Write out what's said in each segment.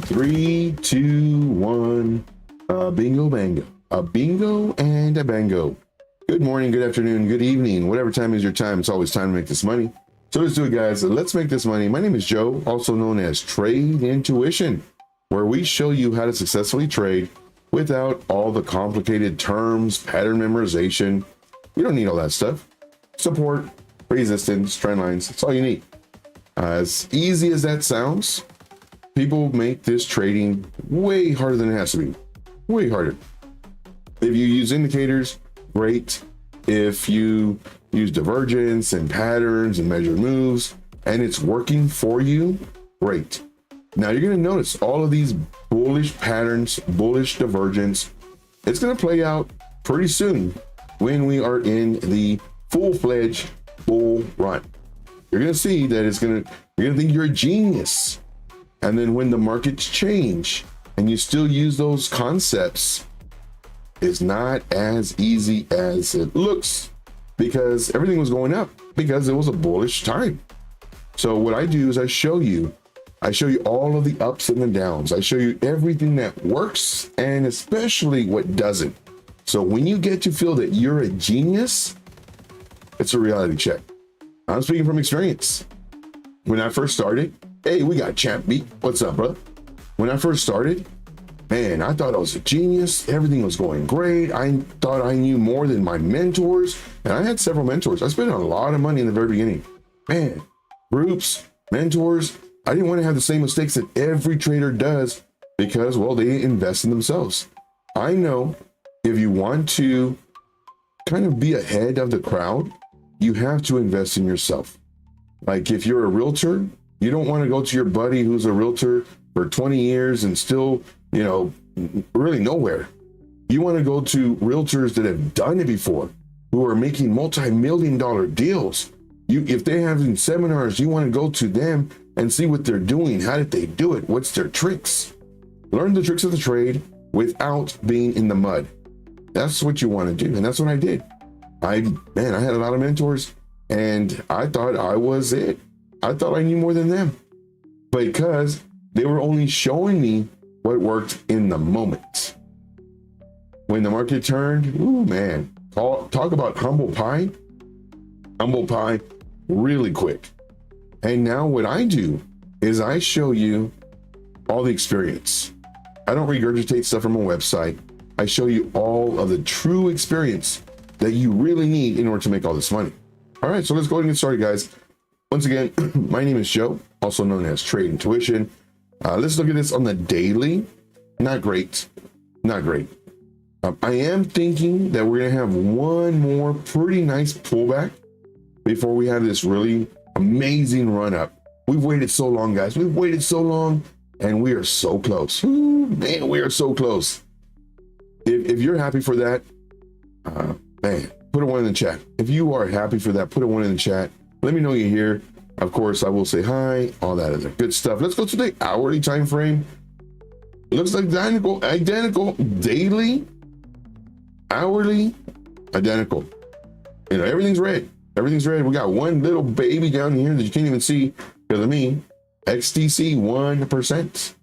Three, two, one. A bingo bango. A bingo and a bango. Good morning, good afternoon, good evening. Whatever time is your time, it's always time to make this money. So let's do it, guys. Let's make this money. My name is Joe, also known as Trade Intuition, where we show you how to successfully trade without all the complicated terms, pattern memorization. You don't need all that stuff. Support, resistance, trend lines, that's all you need. As easy as that sounds, people make this trading way harder than it has to be. Way harder. If you use indicators, great. If you use divergence and patterns and measured moves and it's working for you, great. Now you're going to notice all of these bullish patterns, bullish divergence. It's going to play out pretty soon when we are in the full-fledged bull run. You're going to see that you're going to think you're a genius. And then when the markets change and you still use those concepts, it's not as easy as it looks, because everything was going up because it was a bullish time. So what I do is I show you all of the ups and the downs. I show you everything that works and especially what doesn't. So when you get to feel that you're a genius, it's a reality check. I'm speaking from experience. When I first started, hey, we got Champ B. What's up, brother? When I first started, man, I thought I was a genius. Everything was going great. I thought I knew more than my mentors. And I had several mentors. I spent a lot of money in the very beginning. Man, groups, mentors. I didn't want to have the same mistakes that every trader does because, well, they invest in themselves. I know if you want to kind of be ahead of the crowd, you have to invest in yourself. Like if you're a realtor, you don't want to go to your buddy who's a realtor for 20 years and still, really nowhere. You want to go to realtors that have done it before, who are making multi-million-dollar deals. If they're having seminars, you want to go to them and see what they're doing. How did they do it? What's their tricks? Learn the tricks of the trade without being in the mud. That's what you want to do. And that's what I did. I had a lot of mentors and I thought I was it. I thought I knew more than them because they were only showing me what worked in the moment. When the market turned, ooh, man, talk about humble pie really quick. And now what I do is I show you all the experience. I don't regurgitate stuff from a website. I show you all of the true experience that you really need in order to make all this money. All right, so let's go ahead and get started, guys. Once again, my name is Joe, also known as Trade Intuition. Let's look at this on the daily. Not great. I am thinking that we're going to have one more pretty nice pullback before we have this really amazing run up. We've waited so long, guys. We've waited so long and we are so close. Ooh, man, we are so close. If you're happy for that, man, put a one in the chat. If you are happy for that, put a one in the chat. Let me know you're here. Of course, I will say hi, all that other good stuff. Let's go to the hourly time frame. It looks like identical, daily, hourly, identical. Everything's red. Everything's red. We got one little baby down here that you can't even see because of me. XTC 1%.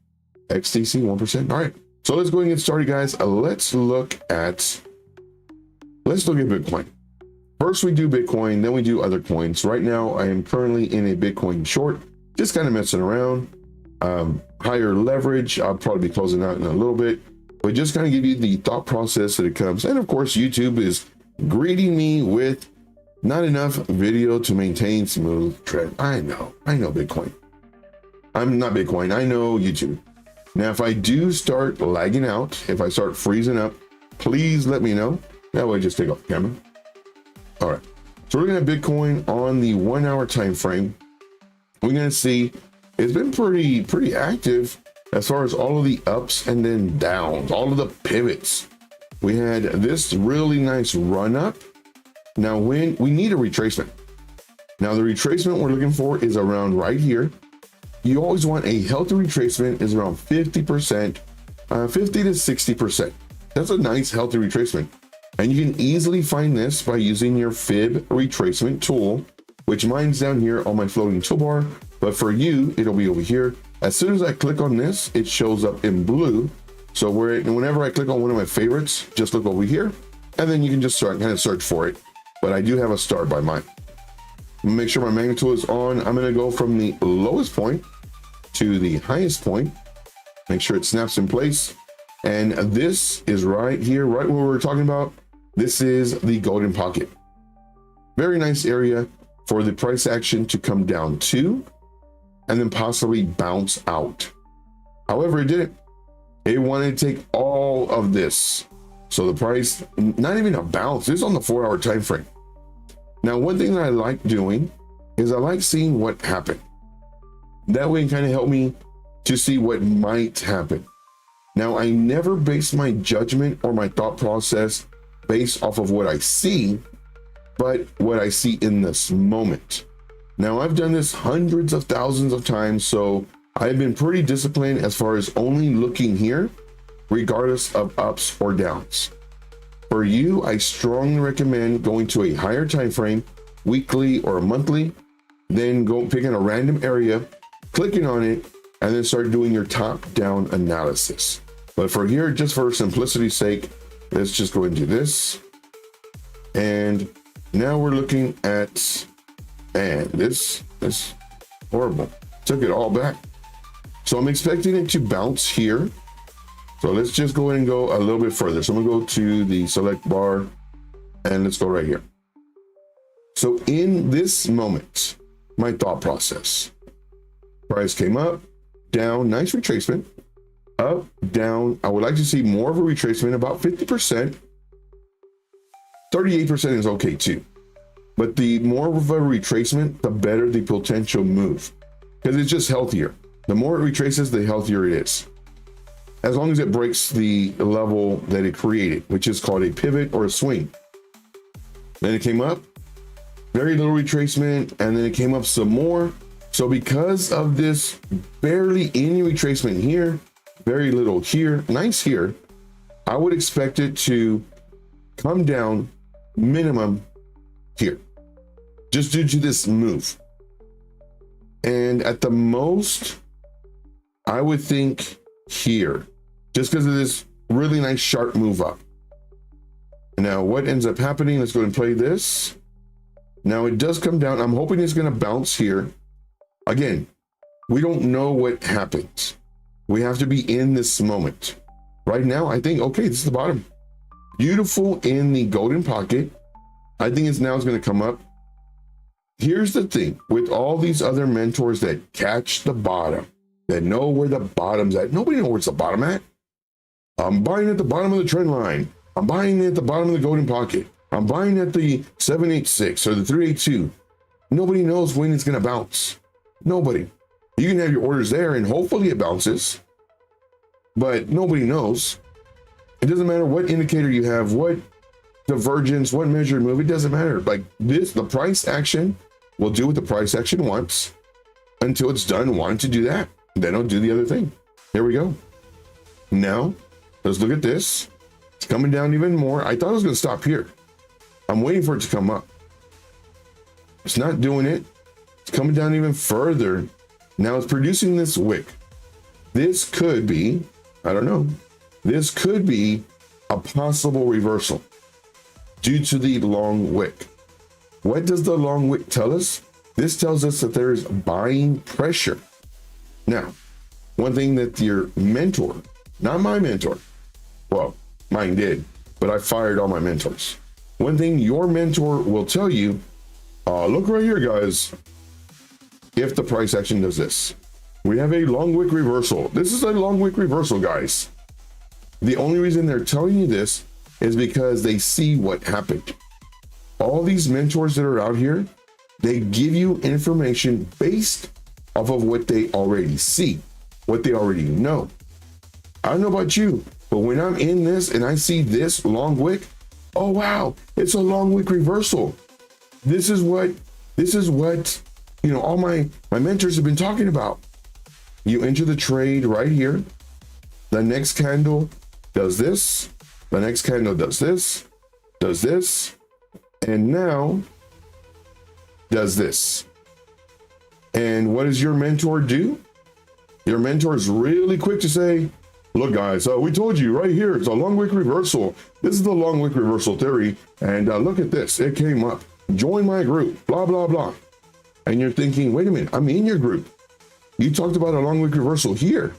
XTC 1%. All right. So let's go ahead and get started, guys. Let's look at Bitcoin. First, we do Bitcoin, then we do other coins. Right now, I am currently in a Bitcoin short, just kind of messing around. Higher leverage. I'll probably be closing out in a little bit, but just kind of give you the thought process that it comes. And of course, YouTube is greeting me with not enough video to maintain smooth trend. I know Bitcoin. I'm not Bitcoin. I know YouTube. Now, if I do start lagging out, if I start freezing up, please let me know. That way, just take off the camera. All right. So we're looking at Bitcoin on the 1 hour time frame. We're going to see it's been pretty active as far as all of the ups and then downs, all of the pivots. We had this really nice run up. Now, when we need a retracement. Now, the retracement we're looking for is around right here. You always want a healthy retracement is around 50%, 50 to 60%. That's a nice healthy retracement. And you can easily find this by using your fib retracement tool, which mine's down here on my floating toolbar, but for you, it'll be over here. As soon as I click on this, it shows up in blue. So whenever I click on one of my favorites, just look over here, and then you can just start kind of search for it. But I do have a start by mine. Make sure my magnet tool is on. I'm going to go from the lowest point to the highest point. Make sure it snaps in place. And this is right here, right where we're talking about. This is the golden pocket. Very nice area for the price action to come down to, and then possibly bounce out. However, it didn't. It wanted to take all of this. So the price, not even a bounce, this is on the 4-hour time frame. Now, one thing that I like doing is I like seeing what happened. That way it kind of helped me to see what might happen. Now, I never base my judgment or my thought process based off of what I see, but what I see in this moment. Now, I've done this hundreds of thousands of times, so I've been pretty disciplined as far as only looking here, regardless of ups or downs. For you, I strongly recommend going to a higher time frame, weekly or monthly, then go picking a random area, clicking on it, and then start doing your top-down analysis. But for here, just for simplicity's sake, let's just go into this. And now we're looking at, and this horrible, took it all back. So I'm expecting it to bounce here. So let's just go ahead and go a little bit further. So I'm gonna go to the select bar and let's go right here. So in this moment, my thought process, price came up, down, nice retracement, up, down. I would like to see more of a retracement, about 50%. 38% is okay too. But the more of a retracement, the better the potential move, because it's just healthier. The more it retraces, the healthier it is. As long as it breaks the level that it created, which is called a pivot or a swing. Then it came up, very little retracement, and then it came up some more. So because of this barely any retracement here, very little here, nice here, I would expect it to come down minimum here, just due to this move. And at the most, I would think here, just because of this really nice sharp move up. Now, what ends up happening, let's go ahead and play this. Now it does come down. I'm hoping it's going to bounce here. Again, we don't know what happens. We have to be in this moment. Right now, I think, okay, this is the bottom. Beautiful in the golden pocket. I think it's now going to come up. Here's the thing with all these other mentors that catch the bottom, that know where the bottom's at. Nobody knows where it's the bottom at. I'm buying at the bottom of the trend line. I'm buying at the bottom of the golden pocket. I'm buying at the 786 or the 382. Nobody knows when it's going to bounce. Nobody. You can have your orders there and hopefully it bounces, but nobody knows. It doesn't matter what indicator you have, what divergence, what measured move, it doesn't matter. Like this, the price action will do what the price action wants until it's done wanting to do that. Then it'll do the other thing. Here we go. Now, let's look at this. It's coming down even more. I thought it was going to stop here. I'm waiting for it to come up. It's not doing it. It's coming down even further. Now it's producing this wick. This could be, I don't know, this could be a possible reversal due to the long wick. What does the long wick tell us? This tells us that there is buying pressure. Now, one thing that your mentor, not my mentor, well, mine did, but I fired all my mentors. One thing your mentor will tell you, look right here, guys. If the price action does this, we have a long wick reversal. This is a long wick reversal, guys. The only reason they're telling you this is because they see what happened. All these mentors that are out here, they give you information based off of what they already see, what they already know. I don't know about you, but when I'm in this and I see this long wick, oh wow, it's a long wick reversal. This is what you know, all my mentors have been talking about. You enter the trade right here. The next candle does this. The next candle does this, and now does this. And what does your mentor do? Your mentor is really quick to say, look guys, we told you right here, it's a long wick reversal. This is the long wick reversal theory. And look at this, it came up. Join my group, blah, blah, blah. And you're thinking, wait a minute, I'm in your group. You talked about a long wick reversal here.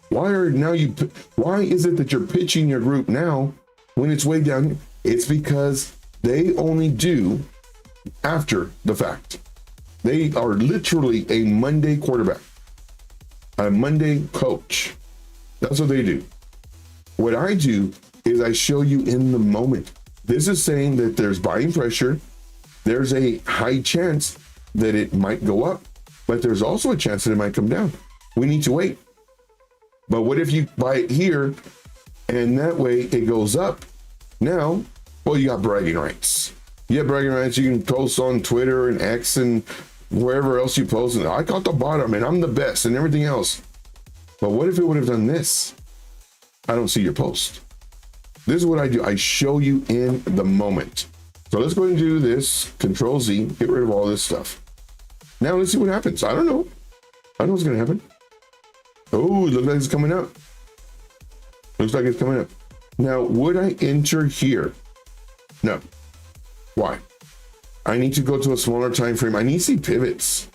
Why is it that you're pitching your group now when it's way down? It's because they only do after the fact. They are literally a Monday quarterback, a Monday coach. That's what they do. What I do is I show you in the moment. This is saying that there's buying pressure. There's a high chance that it might go up, but there's also a chance that it might come down. We need to wait. But what if you buy it here and that way it goes up? Now, well, you got bragging rights. You have bragging rights. You can post on Twitter and X and wherever else you post. And I caught the bottom and I'm the best and everything else. But what if it would have done this? I don't see your post. This is what I do. I show you in the moment. So let's go ahead and do this. Control Z, get rid of all this stuff. Now let's see what happens. I don't know. I don't know what's going to happen. Oh, it looks like it's coming up. Looks like it's coming up. Now, would I enter here? No. Why? I need to go to a smaller time frame. I need to see pivots.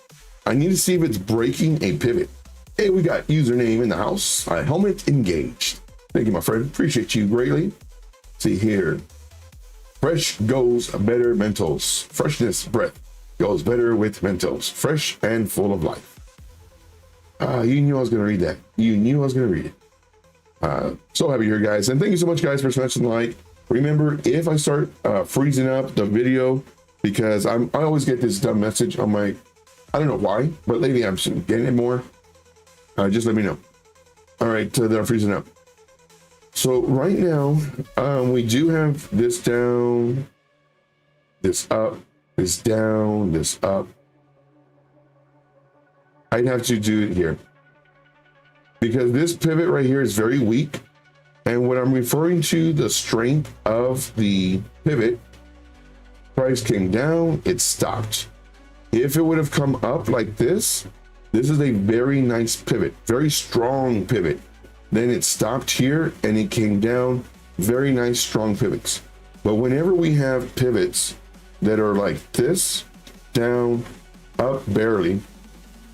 I need to see if it's breaking a pivot. Hey, we got username in the house. Helmet engaged. Thank you, my friend. Appreciate you greatly. See here. Fresh goes better Mentos. Freshness breath goes better with Mentos. Fresh and full of life. You knew I was going to read that. You knew I was going to read it. So happy here, guys. And thank you so much, guys, for smashing the like. Remember, if I start freezing up the video, because I always get this dumb message on my, I don't know why, but lately I'm getting it more. Just let me know. All right, they're freezing up. So right now, we do have this down, this up, this down, this up. I'd have to do it here because this pivot right here is very weak. And when I'm referring to the strength of the pivot, price came down, it stopped. If it would have come up like this is a very nice pivot, very strong pivot. Then it stopped here and it came down, very nice, strong pivots. But whenever we have pivots that are like this, down, up barely,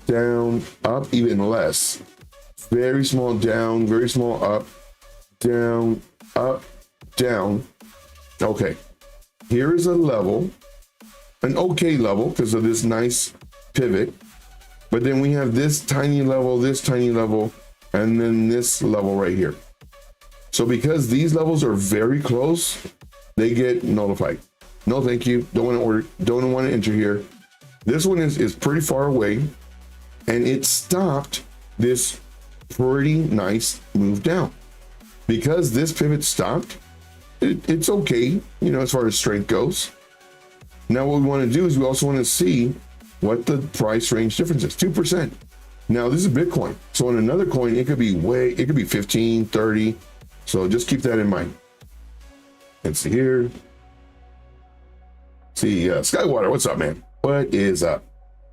down, up even less, very small down, very small up, down, up, down. Okay, here is a level, an okay level because of this nice pivot. But then we have this tiny level, and then this level right here. So because these levels are very close, they get nullified. No, thank you. Don't want to order, don't want to enter here. This one is pretty far away, and it stopped this pretty nice move down. Because this pivot stopped, it's okay, you know, as far as strength goes. Now what we want to do is we also want to see what the price range difference is, 2%. Now this is Bitcoin. So in another coin, it could be 15, 30. So just keep that in mind. Let's see here. See, Skywater, what's up, man? What is up?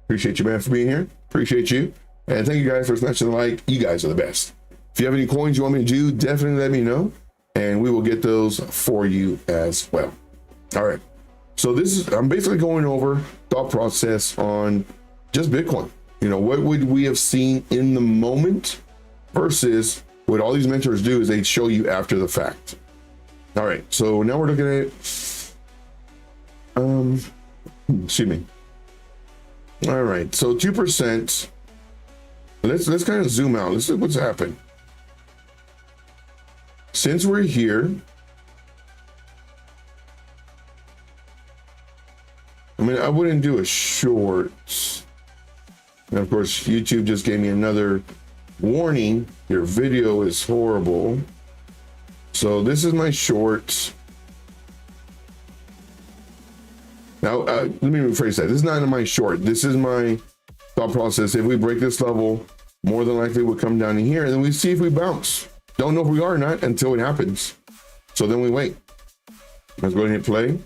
Appreciate you, man, for being here. Appreciate you. And thank you guys for smashing the like. You guys are the best. If you have any coins you want me to do, definitely let me know. And we will get those for you as well. All right. So I'm basically going over thought process on just Bitcoin. You know, what would we have seen in the moment versus what all these mentors do is they show you after the fact. All right. So now we're looking at, excuse me. All right. So 2%. Let's kind of zoom out. Let's look what's happened. Since we're here, I mean, I wouldn't do a short. And of course, YouTube just gave me another warning. Your video is horrible. So this is my short. Now, let me rephrase that. This is not my short. This is my thought process. If we break this level, more than likely we'll come down in here and then we see if we bounce. Don't know if we are or not until it happens. So then we wait. Let's go ahead and hit play.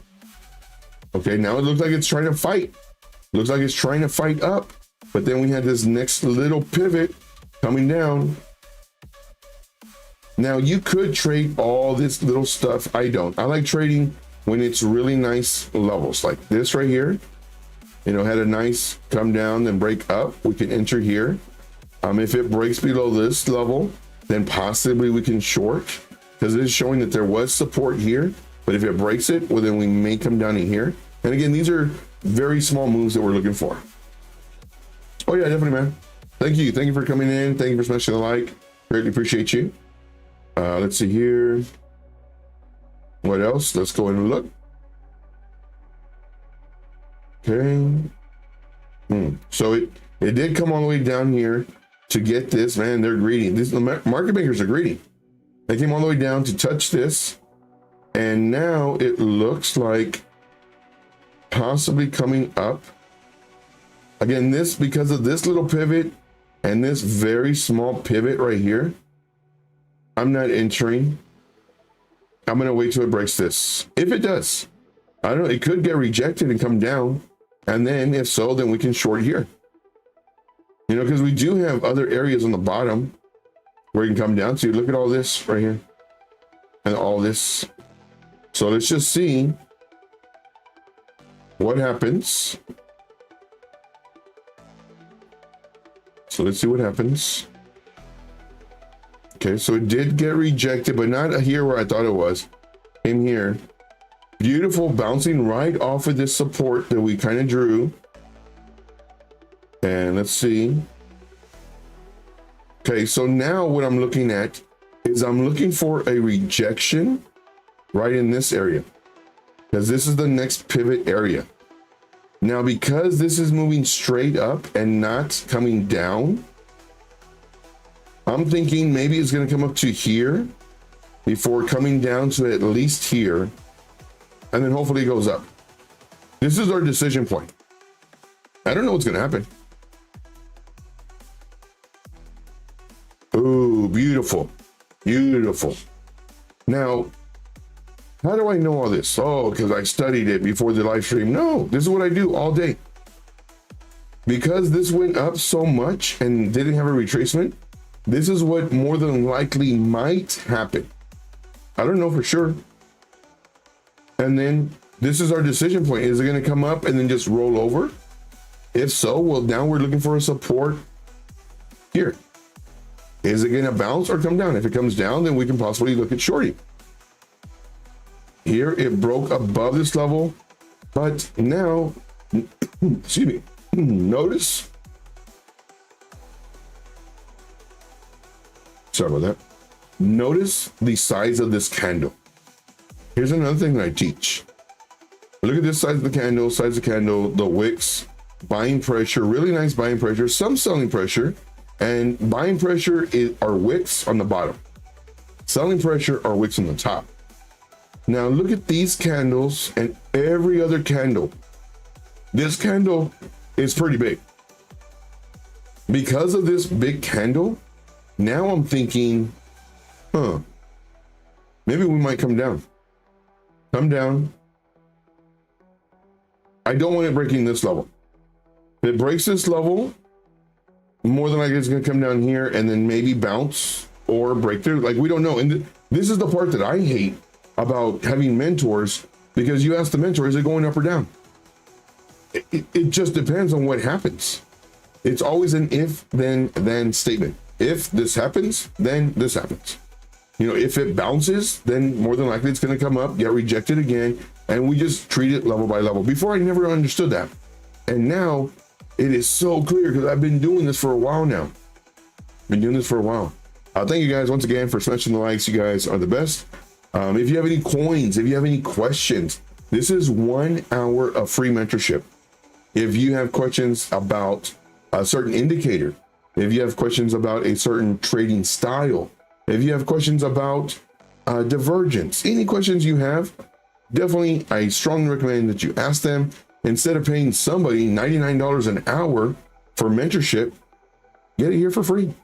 Okay, now it looks like it's trying to fight. Looks like it's trying to fight up. But then we had this next little pivot coming down. Now you could trade all this little stuff. I don't. I like trading when it's really nice levels like this right here. You know, had a nice come down, then break up. We can enter here. If it breaks below this level, then possibly we can short, because it is showing that there was support here. But if it breaks it, well, then we may come down in here. And again, these are very small moves that we're looking for. Oh yeah, definitely, man. Thank you. Thank you for coming in. Thank you for smashing the like. Greatly appreciate you. Let's see here. What else? Let's go and look. Okay. So it did come all the way down here to get this. Man, they're greedy. The market makers are greedy. They came all the way down to touch this. And now it looks like possibly coming up. Again, this, because of this little pivot and this very small pivot right here, I'm not entering. I'm going to wait till it breaks this. If it does, I don't know, it could get rejected and come down. And then if so, then we can short here. You know, because we do have other areas on the bottom where you can come down to. Look at all this right here and all this. So let's just see what happens. So let's see what happens. Okay, so it did get rejected, but not here where I thought it was. In here. Beautiful, bouncing right off of this support that we kind of drew. And let's see. Okay, so now what I'm looking at is I'm looking for a rejection right in this area, because this is the next pivot area. Now, because this is moving straight up and not coming down, I'm thinking maybe it's going to come up to here before coming down to at least here, and then hopefully it goes up. This is our decision point. I don't know what's going to happen. Ooh, beautiful, beautiful. Now, how do I know all this? Oh, because I studied it before the live stream. No, this is what I do all day. Because this went up so much and didn't have a retracement, this is what more than likely might happen. I don't know for sure. And then this is our decision point. Is it going to come up and then just roll over? If so, well, now we're looking for a support here. Is it going to bounce or come down? If it comes down, then we can possibly look at shorting. Here it broke above this level, but now, excuse me, notice. Sorry about that. Notice the size of this candle. Here's another thing that I teach. Look at this size of the candle, the wicks, buying pressure, really nice buying pressure, some selling pressure, and buying pressure are wicks on the bottom. Selling pressure are wicks on the top. Now look at these candles and every other candle. This candle is pretty big. Because of this big candle, now I'm thinking, maybe we might come down. Come down. I don't want it breaking this level. If it breaks this level, more than likely it's going to come down here and then maybe bounce or break through. Like, we don't know. And this is the part that I hate about having mentors, because you ask the mentor, is it going up or down? It just depends on what happens. It's always an if, then statement. If this happens, then this happens. You know, if it bounces, then more than likely it's going to come up, get rejected again, and we just treat it level by level. Before, I never understood that. And now it is so clear, because I've been doing this for a while now. Thank you guys once again for smashing the likes. You guys are the best. If you have any coins, if you have any questions, this is 1 hour of free mentorship. If you have questions about a certain indicator, if you have questions about a certain trading style, if you have questions about divergence, any questions you have, definitely I strongly recommend that you ask them. Instead of paying somebody $99 an hour for mentorship, get it here for free.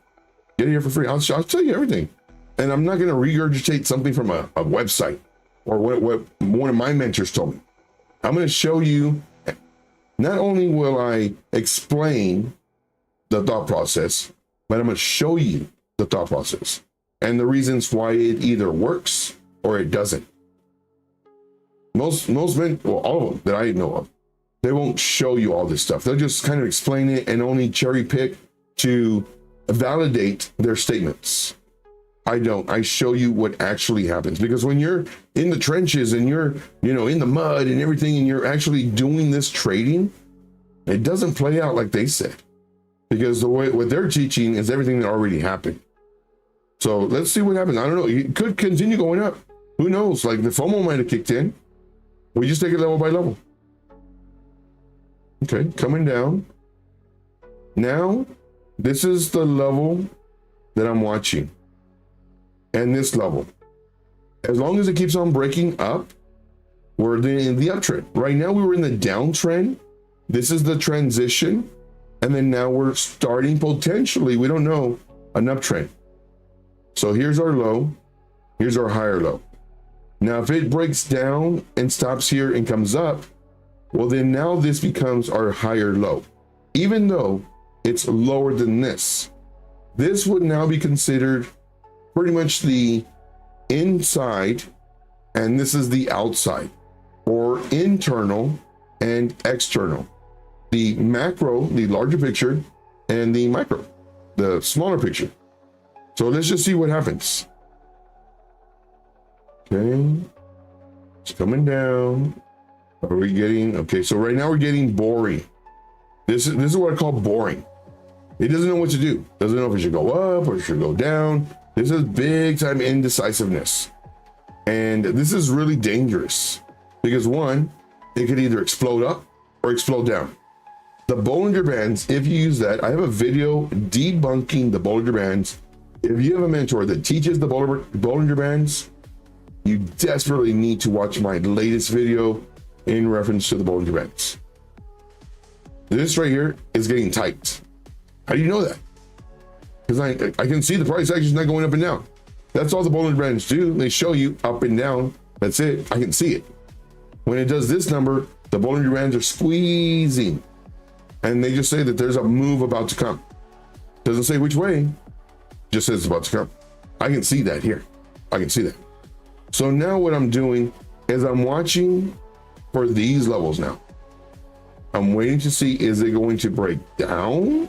I'll tell you everything. And I'm not going to regurgitate something from a website or what one of my mentors told me. I'm going to show you, not only will I explain the thought process, but I'm going to show you the thought process and the reasons why it either works or it doesn't. Most men, well, all of them that I know of, they won't show you all this stuff. They'll just kind of explain it and only cherry pick to validate their statements. I don't. I show you what actually happens, because when you're in the trenches and you're, in the mud and everything, and you're actually doing this trading, it doesn't play out like they said, because the way what they're teaching is everything that already happened. So let's see what happens. I don't know. It could continue going up. Who knows? Like the FOMO might have kicked in. We just take it level by level. Okay, coming down. Now, this is the level that I'm watching. And this level. As long as it keeps on breaking up, we're in the uptrend. Right now, we were in the downtrend. This is the transition. And then now we're starting potentially, we don't know, an uptrend. So here's our low. Here's our higher low. Now, if it breaks down and stops here and comes up, well, then now this becomes our higher low. Even though it's lower than this, this would now be considered pretty much the inside, and this is the outside, or internal and external. The macro, the larger picture, and the micro, the smaller picture. So let's just see what happens. Okay, it's coming down. Are we getting, okay, so right now we're getting boring. This is what I call boring. It doesn't know what to do. Doesn't know if it should go up or it should go down. This is big time indecisiveness. And this is really dangerous because one, it could either explode up or explode down. The Bollinger Bands, if you use that, I have a video debunking the Bollinger Bands. If you have a mentor that teaches the Bollinger Bands, you desperately need to watch my latest video in reference to the Bollinger Bands. This right here is getting tight. How do you know that? Because I can see the price action is not going up and down. That's all the Bollinger Bands do. They show you up and down. That's it. I can see it. When it does this number, the Bollinger Bands are squeezing. And they just say that there's a move about to come. Doesn't say which way, just says it's about to come. I can see that here. I can see that. So now what I'm doing is I'm watching for these levels now. I'm waiting to see, is it going to break down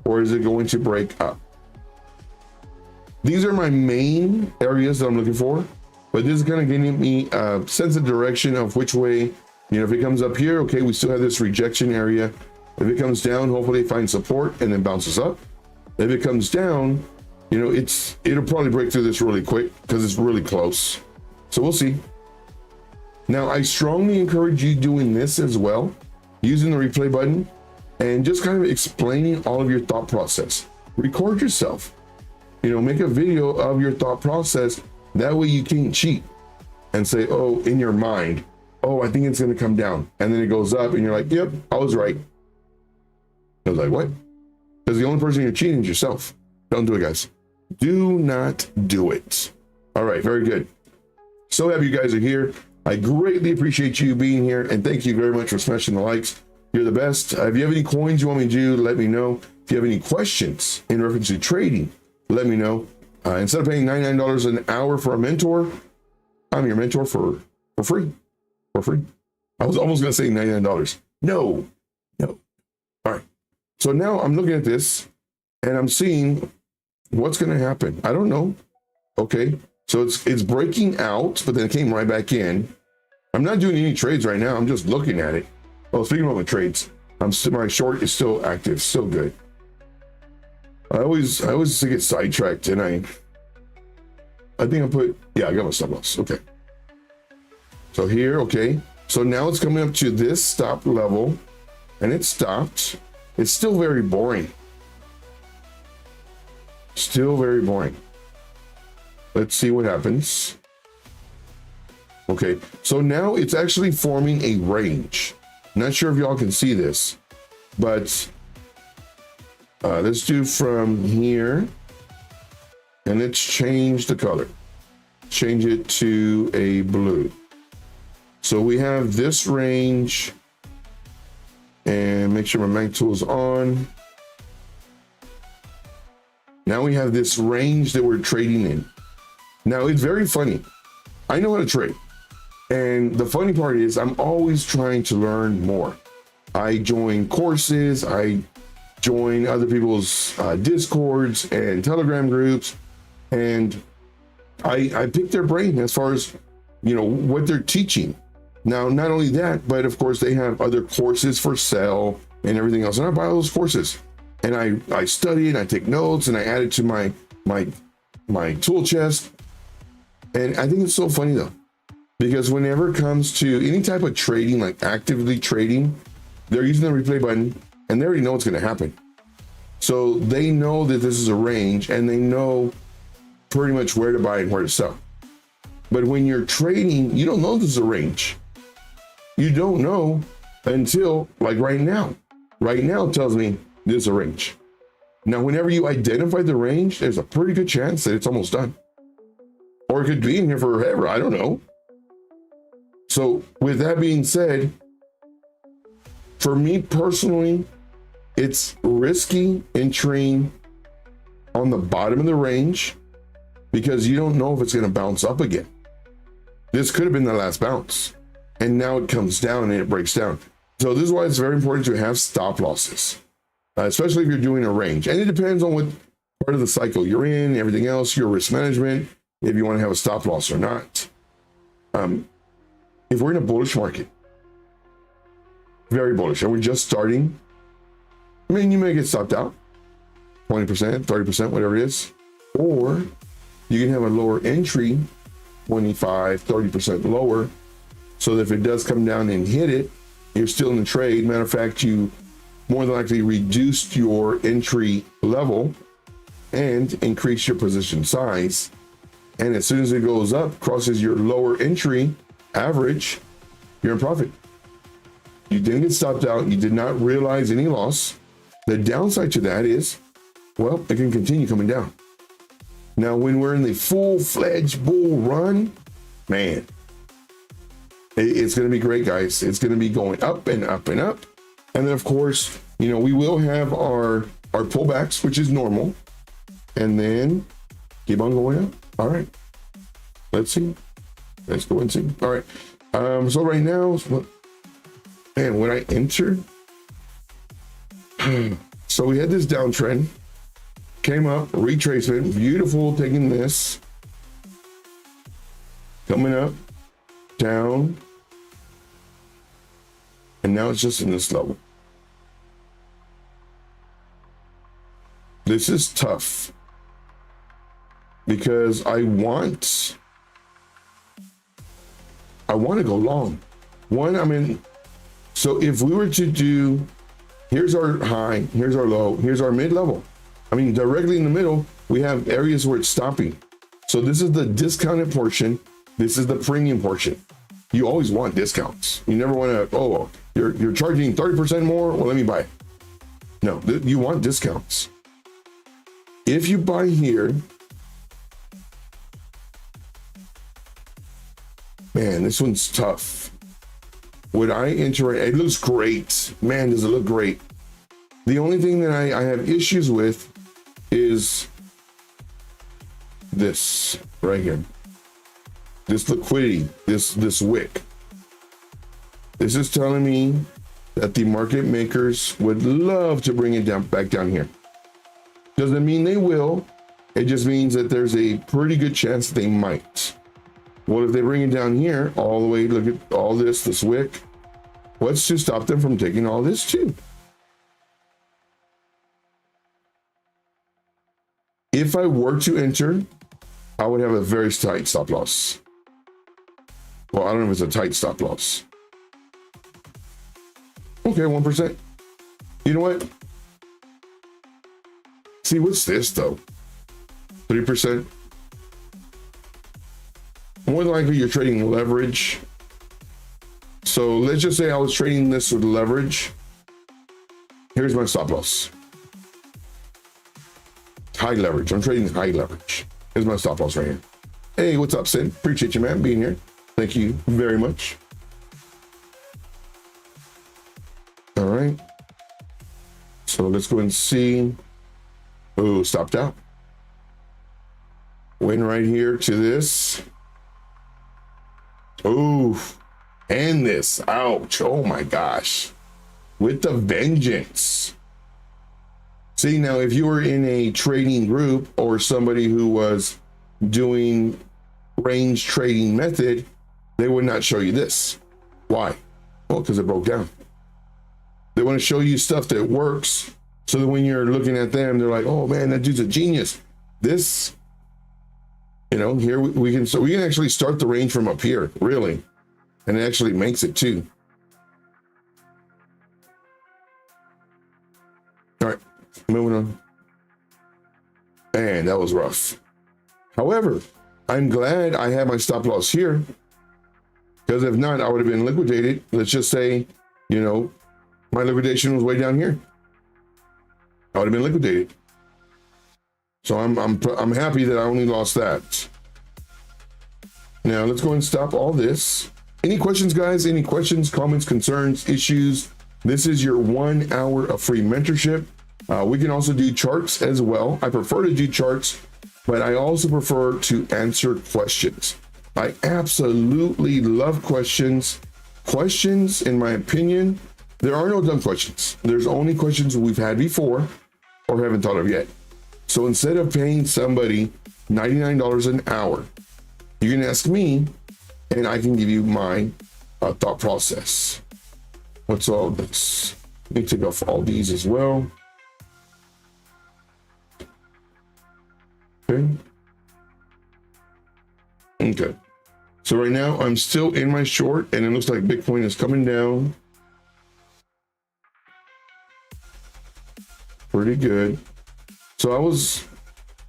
or is it going to break up? These are my main areas that I'm looking for, but this is kind of giving me a sense of direction of which way, if it comes up here, okay, we still have this rejection area. If it comes down, hopefully it finds support and then bounces up. If it comes down, it'll probably break through this really quick because it's really close. So we'll see. Now, I strongly encourage you doing this as well, using the replay button and just kind of explaining all of your thought process. Record yourself, make a video of your thought process. That way you can't cheat and say, oh, in your mind, oh, I think it's going to come down. And then it goes up and you're like, yep, I was right. I was like, what? Because the only person you're cheating is yourself. Don't do it, guys. Do not do it. All right, very good. So happy you guys are here. I greatly appreciate you being here, and thank you very much for smashing the likes. You're the best. If you have any coins you want me to do, let me know. If you have any questions in reference to trading, let me know. Instead of paying $99 an hour for a mentor, I'm your mentor for free. For free. I was almost going to say $99. No. All right. So now I'm looking at this, and I'm seeing what's going to happen. I don't know. Okay. So it's breaking out, but then it came right back in. I'm not doing any trades right now. I'm just looking at it. Well, speaking about my trades, my short is still active, still good. I always get sidetracked, and I think I got my stop loss. Okay. So here, okay. So now it's coming up to this stop level, and it stopped. It's still very boring. Still very boring. Let's see what happens. Okay, so now it's actually forming a range. Not sure if y'all can see this, but let's do from here, and let's change the color. Change it to a blue. So we have this range, and make sure my mag tool is on. Now we have this range that we're trading in. Now it's very funny. I know how to trade. And the funny part is I'm always trying to learn more. I join courses, I join other people's Discords and Telegram groups, and I pick their brain as far as, what they're teaching. Now, not only that, but of course they have other courses for sale and everything else. And I buy those courses and I study and I take notes and I add it to my tool chest. And I think it's so funny though, because whenever it comes to any type of trading, like actively trading, they're using the replay button and they already know what's going to happen. So they know that this is a range and they know pretty much where to buy and where to sell. But when you're trading, you don't know this is a range. You don't know until like right now. Right now it tells me this is a range. Now, whenever you identify the range, there's a pretty good chance that it's almost done. Or it could be in here forever. I don't know. So with that being said, for me personally, it's risky entering on the bottom of the range because you don't know if it's going to bounce up again. This could have been the last bounce and now it comes down and it breaks down. So this is why it's very important to have stop losses, especially if you're doing a range. And it depends on what part of the cycle you're in, everything else, your risk management, if you want to have a stop loss or not. If we're in a bullish market, very bullish, and we're just starting, I mean, you may get stopped out 20%, 30%, whatever it is, or you can have a lower entry, 25, 30% lower, so that if it does come down and hit it, you're still in the trade. Matter of fact, you more than likely reduced your entry level and increase your position size. And as soon as it goes up, crosses your lower entry average, you're in profit. You didn't get stopped out. You did not realize any loss. The downside to that is, well, it can continue coming down. Now, when we're in the full-fledged bull run, man, it's going to be great, guys. It's going to be going up and up and up. And then, of course, we will have our pullbacks, which is normal. And then keep on going up. All right. Let's see. Let's go and see. All right. So right now, man, when I enter, so we had this downtrend, came up, retracement, beautiful, taking this, coming up, down, and now it's just in this level. This is tough because I want to go long. So if we were to do, here's our high, here's our low, here's our mid-level. Directly in the middle, we have areas where it's stopping. So this is the discounted portion. This is the premium portion. You always want discounts. You never want to, oh, you're charging 30% more. Well, let me buy it. No, you want discounts. If you buy here, man, this one's tough. Would I enter it? It looks great. Man, does it look great. The only thing that I have issues with is this right here. This liquidity, this wick. This is telling me that the market makers would love to bring it back down here. Doesn't mean they will. It just means that there's a pretty good chance they might. Well, if they bring it down here all the way, look at all this wick. What's to stop them from taking all this too? If I were to enter, I would have a very tight stop loss. Well, I don't know if it's a tight stop loss. Okay, 1%. You know what? See, what's this though? 3%. More than likely you're trading leverage. So let's just say I was trading this with leverage. Here's my stop loss. High leverage. I'm trading high leverage. Here's my stop loss right here. Hey, what's up, Sid? Appreciate you, man, being here. Thank you very much. All right. So let's go and see. Oh, stopped out. Went right here to this. Oof. And this. Ouch. Oh my gosh. With the vengeance. See, now if you were in a trading group or somebody who was doing range trading method, they would not show you this. Why? Well, because it broke down. They want to show you stuff that works so that when you're looking at them, they're like, oh man, that dude's a genius. This, you know, here we can actually start the range from up here, really. And it actually makes it too. All right, moving on. Man, that was rough. However, I'm glad I had my stop loss here, because if not, I would have been liquidated. Let's just say, you know, my liquidation was way down here. I would have been liquidated. So I'm happy that I only lost that. Now let's go and stop all this. Any questions, guys? Any questions, comments, concerns, issues? This is your 1 hour of free mentorship. We can also do charts as well. I prefer to do charts, but I also prefer to answer questions. I absolutely love questions. Questions, in my opinion, there are no dumb questions. There's only questions we've had before or haven't thought of yet. So instead of paying somebody $99 an hour, you can ask me and I can give you my thought process. What's all this? Let me take off all these as well. Okay. Okay. So right now I'm still in my short and it looks like Bitcoin is coming down. Pretty good. So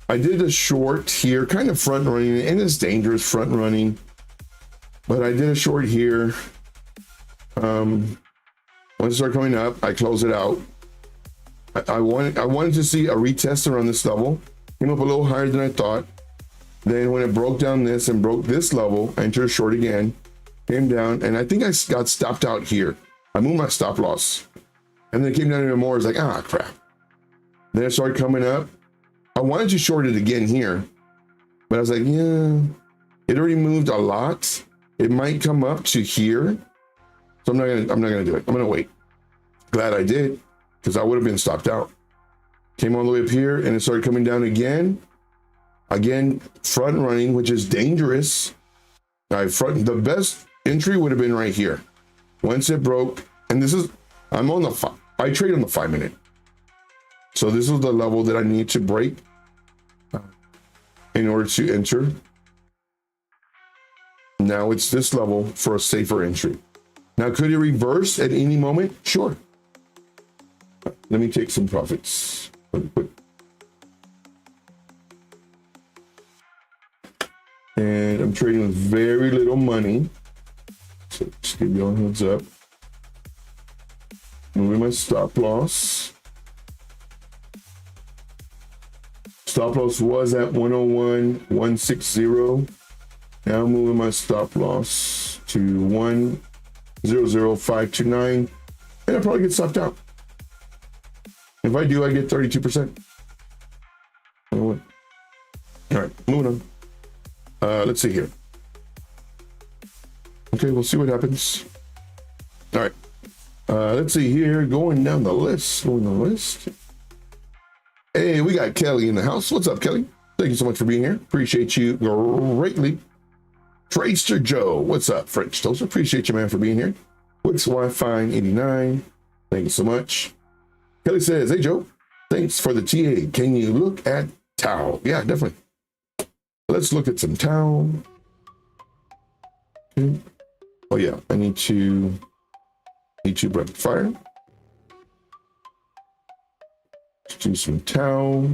I did a short here, kind of front running, and it's dangerous front running, but I did a short here. Once it started coming up, I closed it out. I wanted to see a retest around this level. Came up a little higher than I thought. Then when it broke down this and broke this level, I entered a short again, came down, and I think I got stopped out here. I moved my stop loss. And then it came down even more. It's like, ah, crap. Then it started coming up. I wanted to short it again here, but I was like, yeah, it already moved a lot. It might come up to here. So I'm not gonna do it. I'm gonna wait. Glad I did, because I would have been stopped out. Came all the way up here and it started coming down again. Again, front running, which is dangerous. The best entry would have been right here. Once it broke, and this is, I trade on the 5 minute. So this is the level that I need to break in order to enter. Now it's this level for a safer entry. Now, could it reverse at any moment? Sure. Let me take some profits really quick. And I'm trading with very little money. So just give you a heads up. Moving my stop loss. Stop loss was at 101.160. Now I'm moving my stop loss to 100.529, and I'll probably get stopped out. If I do, I get 32%. All right, moving on. Let's see here. Okay, we'll see what happens. All right, let's see here. Going down the list. Hey, we got Kelly in the house. What's up, Kelly? Thank you so much for being here. Appreciate you greatly. Tracer Joe, what's up? French Toast, appreciate you, man, for being here. Wix Wi-Fi 89, thank you so much. Kelly says, hey, Joe, thanks for the TA. Can you look at Tau? Yeah, definitely. Let's look at some Tau. Okay. Oh, yeah, I need to rapid fire. Let's do some Tau.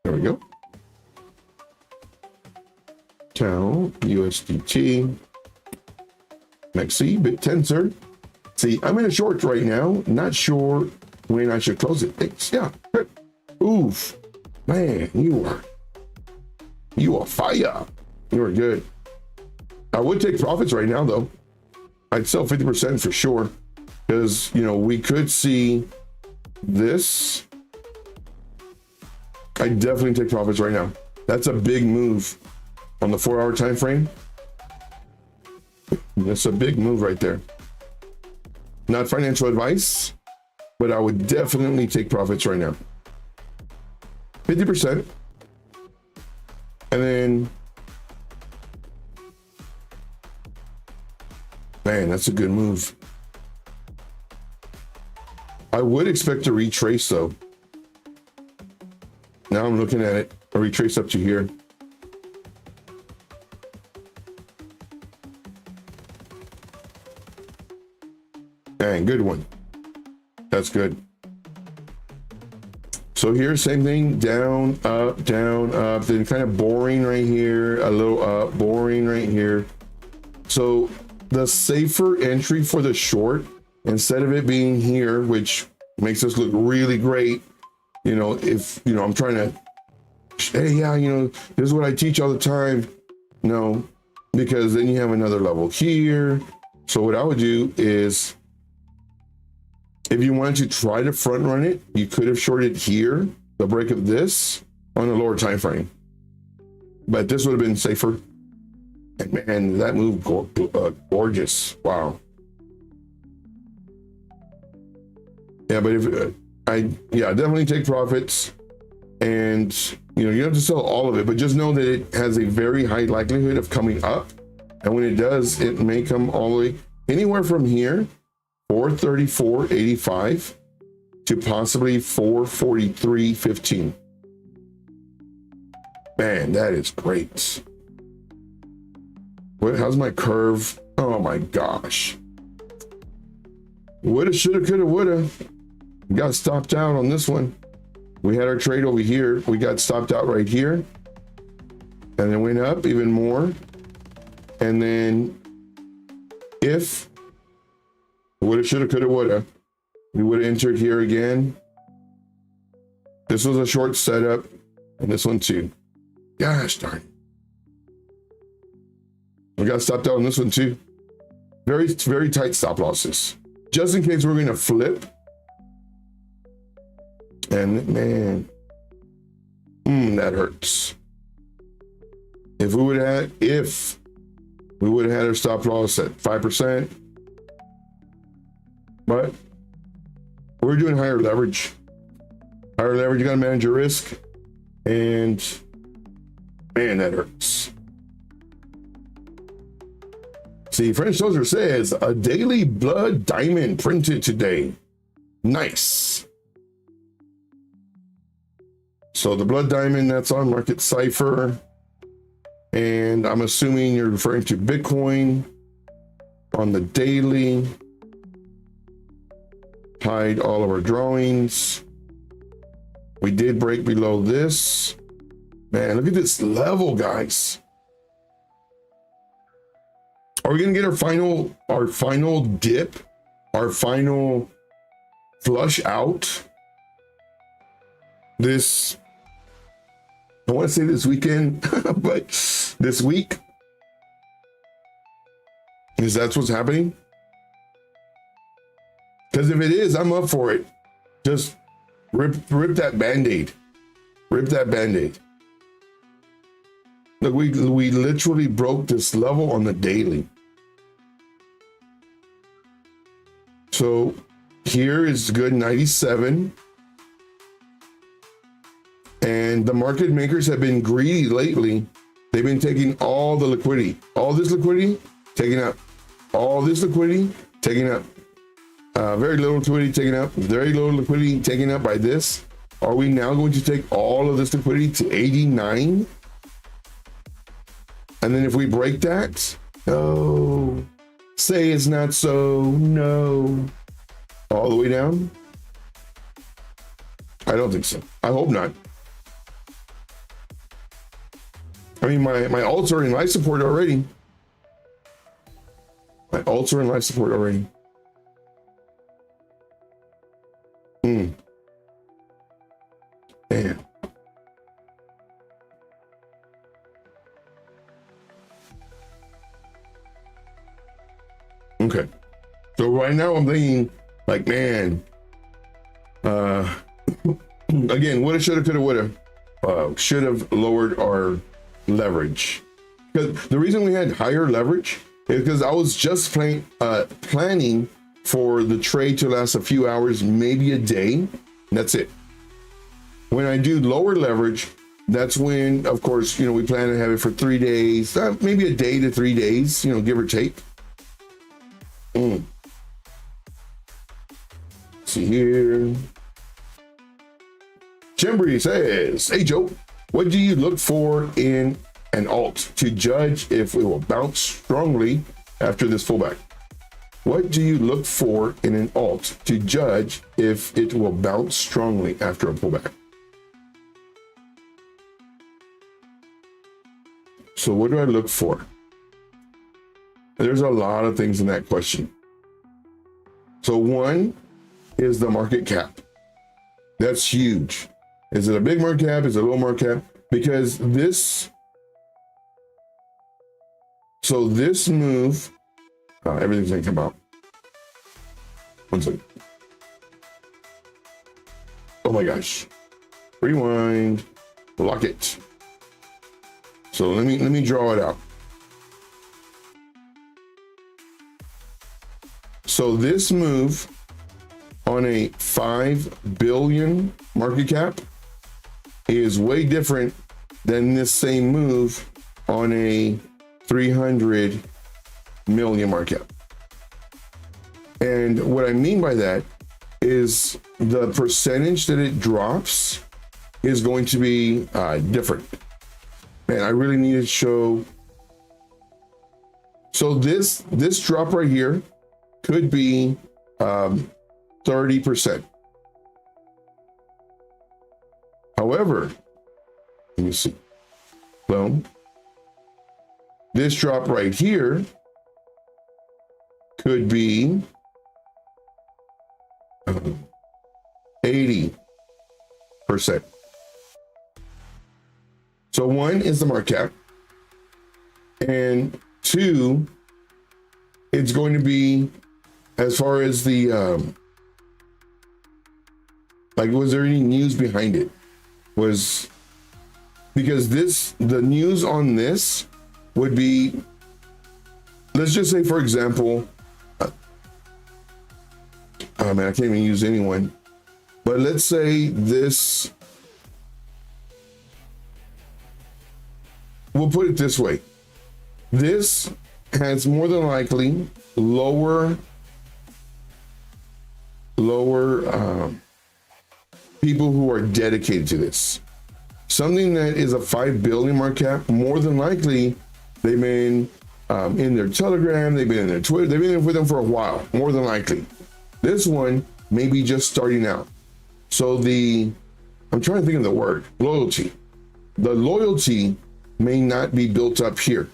There we go. Tau, USDT, Maxi, BitTensor. See, I'm in a short right now. Not sure when I should close it. Thanks. Yeah. Oof. Man, you are fire. You are good. I would take profits right now, though. I'd sell 50% for sure. Because, you know, we could see this I definitely take profits right now. That's a big move on the 4-hour time frame. That's a big move right there. Not financial advice, but I would definitely take profits right now. 50%. And then, man, that's a good move. I would expect to retrace though. Now I'm looking at it, a retrace up to here. Dang, good one. That's good. So here's same thing, down, up, then kind of boring right here, a little up, boring right here. So the safer entry for the short, instead of it being here, which makes us look really great, you know, if, you know, I'm trying to, hey, yeah, you know, this is what I teach all the time. No, because then you have another level here. So what I would do is, if you wanted to try to front run it, you could have shorted here, the break of this on a lower time frame. But this would have been safer. And man, that move gorgeous. Wow. Yeah, but if yeah, definitely take profits, and you know, you don't have to sell all of it, but just know that it has a very high likelihood of coming up. And when it does, it may come all the way anywhere from here, 434.85 to possibly 443.15. Man, that is great. What? How's my curve? Oh my gosh. Woulda, shoulda, coulda, woulda. Got stopped out on this one. We had our trade over here. We got stopped out right here. And then went up even more. And then if woulda, shoulda, coulda, woulda, we would have entered here again. This was a short setup, and this one too. Gosh darn. We got stopped out on this one too. Very, very tight stop losses. Just in case we're going to flip. And man, that hurts. If we would have had our stop loss at 5%, but we're doing higher leverage. Higher leverage, you got to manage your risk, and man, that hurts. See, French Soldier says a daily blood diamond printed today. Nice. So the blood diamond, that's on Market Cipher. And I'm assuming you're referring to Bitcoin on the daily. Hide all of our drawings. We did break below this. Man, look at this level, guys. Are we gonna get our final dip, our final flush out this, I want to say this weekend, but this week? Is that what's happening? Because if it is, I'm up for it. Just rip that Band-Aid. Rip that Band-Aid. Look, we literally broke this level on the daily. So here is good 97. And the market makers have been greedy lately. They've been taking all the liquidity, all this liquidity, taking up, all this liquidity, taking up, very little liquidity taken up, very little liquidity taken up by this. Are we now going to take all of this liquidity to 89? And then if we break that, no, say it's not so, no, all the way down? I don't think so. I hope not. I mean, my alts are in life support already. My alts are in life support already. Damn. Okay. So right now I'm thinking like, man, again, woulda, shoulda, coulda, woulda. should have lowered our leverage. Because the reason we had higher leverage is because I was just planning for the trade to last a few hours, maybe a day. That's it. When I do lower leverage, that's when, of course, we plan to have it for 3 days, maybe a day to 3 days, give or take. See here. Chimbri says, hey Joe, what do you look for in an alt to judge if it will bounce strongly after this pullback? What do you look for in an alt to judge if it will bounce strongly after a pullback? So what do I look for? There's a lot of things in that question. So one is the market cap. That's huge. Is it a big market cap? Is it a low market cap? Because this move, everything's gonna come out. One second. Oh my gosh. Rewind, lock it. So let me draw it out. So this move on a 5 billion market cap is way different than this same move on a 300 million market cap. And what I mean by that is the percentage that it drops is going to be different. Man, I really need to show. So this drop right here could be 30%. However, let me see. Boom. This drop right here could be 80%. So one is the market cap, and two, it's going to be as far as the was there any news behind it? Was because the news on this would be, let's just say, for example, oh man, I can't even use anyone, but let's say this. We'll put it this way. This has more than likely lower people who are dedicated to this. Something that is a 5 billion market cap, more than likely, they've been in their Telegram, they've been in their Twitter, they've been with them for a while, more than likely. This one may be just starting out. So I'm trying to think of the word, loyalty. The loyalty may not be built up here.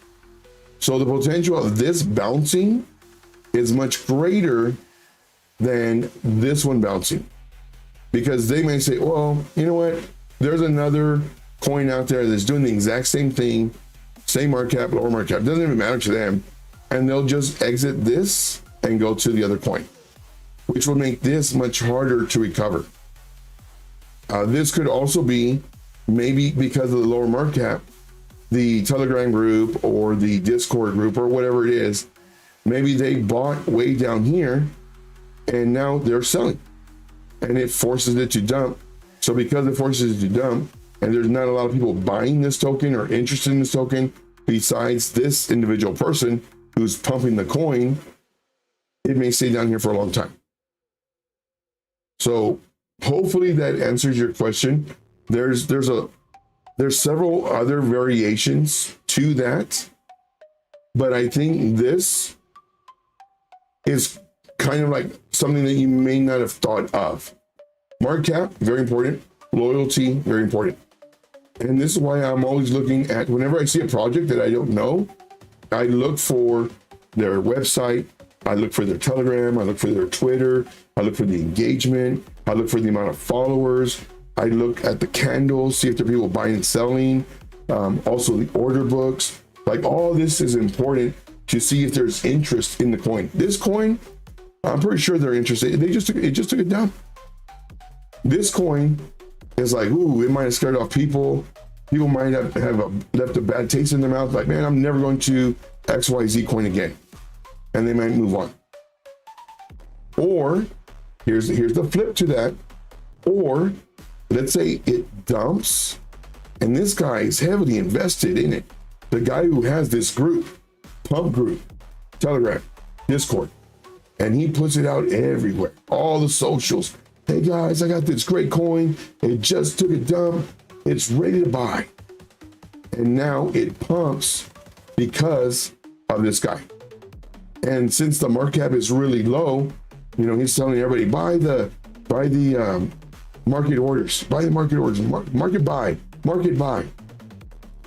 So the potential of this bouncing is much greater than this one bouncing, because they may say, well, you know what? There's another coin out there that's doing the exact same thing, same market cap, lower market cap. It doesn't even matter to them. And they'll just exit this and go to the other coin, which will make this much harder to recover. This could also be maybe because of the lower market cap, the Telegram group or the Discord group or whatever it is, maybe they bought way down here and now they're selling and it forces it to dump. So because it forces it to dump and there's not a lot of people buying this token or interested in this token besides this individual person who's pumping the coin, it may stay down here for a long time. So hopefully that answers your question. There's several other variations to that, but I think this is kind of like something that you may not have thought of. Market cap, very important. Loyalty, very important. And this is why I'm always looking at, whenever I see a project that I don't know, I look for their website, I look for their Telegram, I look for their Twitter, I look for the engagement, I look for the amount of followers, I look at the candles, see if there are people buying and selling, also the order books. Like, all this is important to see if there's interest in the coin. This coin, I'm pretty sure they're interested. It just took it down. This coin It's like, ooh, it might have scared off people. People might have left a bad taste in their mouth. Like, man, I'm never going to XYZ coin again. And they might move on. Or here's the flip to that. Or let's say it dumps and this guy is heavily invested in it. The guy who has this group, pump group, Telegram, Discord, and he puts it out everywhere, all the socials. Hey guys, I got this great coin. It just took a dump. It's ready to buy. And now it pumps because of this guy. And since the market cap is really low, you know, he's telling everybody, buy the market orders, buy the market orders, market buy.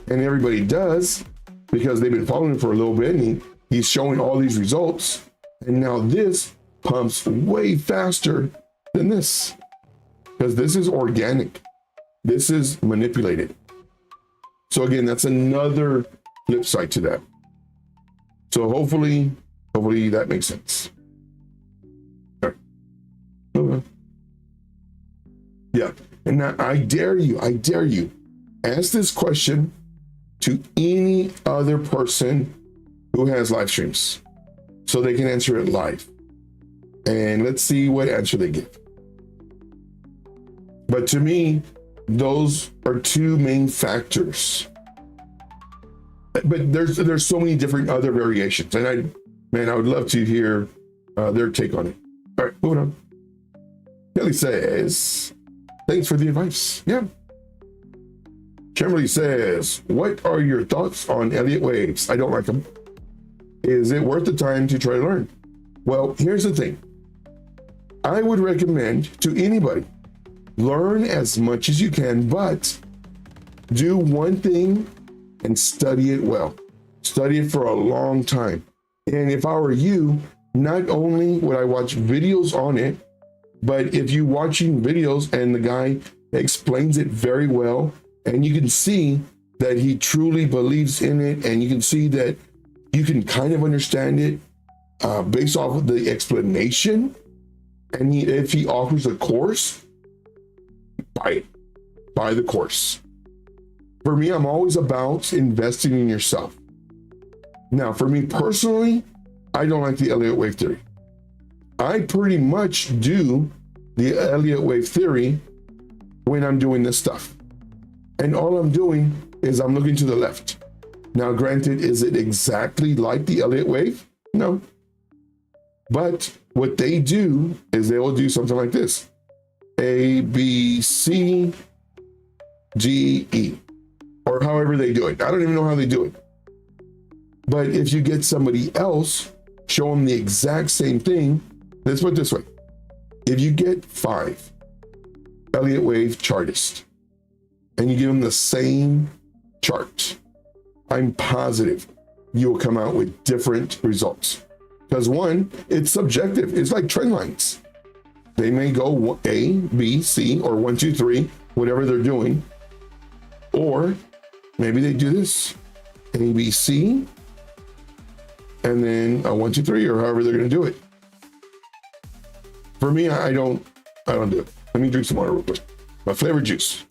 And everybody does because they've been following him for a little bit, and he's showing all these results. And now this pumps way faster than this because this is organic. This is manipulated. So again, that's another flip side to that. So hopefully that makes sense. Okay. Yeah. And now I dare you, ask this question to any other person who has live streams so they can answer it live. And let's see what answer they give. But to me, those are two main factors. But there's so many different other variations. And I would love to hear their take on it. All right, moving on. Kelly says, thanks for the advice. Yeah. Kimberly says, what are your thoughts on Elliott waves? I don't like them. Is it worth the time to try to learn? Well, here's the thing. I would recommend to anybody, learn as much as you can, but do one thing and study it well. Study it for a long time. And if I were you, not only would I watch videos on it, but if you're watching videos and the guy explains it very well, and you can see that he truly believes in it, and you can see that you can kind of understand it based off of the explanation, and if he offers a course, buy it. Buy the course. For me, I'm always about investing in yourself. Now, for me personally, I don't like the Elliott wave theory. I pretty much do the Elliott wave theory when I'm doing this stuff. And all I'm doing is I'm looking to the left. Now, granted, is it exactly like the Elliott wave? No. But what they do is they will do something like this. A, B, C, G, E, or however they do it. I don't even know how they do it. But if you get somebody else, show them the exact same thing. Let's put it this way. If you get 5 Elliott wave chartists and you give them the same chart, I'm positive you will come out with different results. Because one, it's subjective. It's like trend lines. They may go A, B, C, or 1, 2, 3, whatever they're doing. Or maybe they do this, A, B, C, and then a 1, 2, 3, or however they're going to do it. For me, I don't do it. Let me drink some water real quick. My flavored juice.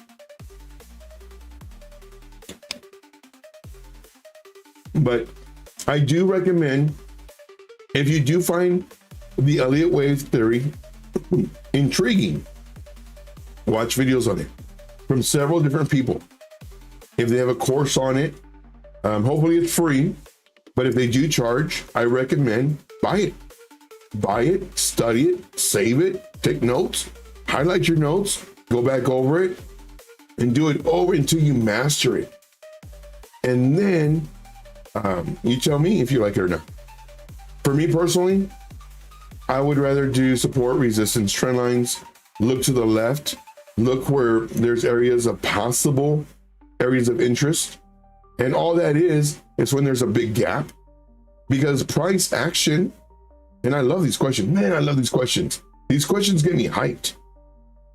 But I do recommend, if you do find the Elliott wave theory intriguing, watch videos on it from several different people. If they have a course on it, hopefully it's free, but if they do charge, I recommend buy it. Buy it, study it, save it, take notes, highlight your notes, go back over it, and do it over until you master it. And then you tell me if you like it or not. For me personally, I would rather do support, resistance, trend lines, look to the left, look where there's areas of possible areas of interest. And all that is when there's a big gap, because price action, and I love these questions. Man, I love these questions. These questions get me hyped.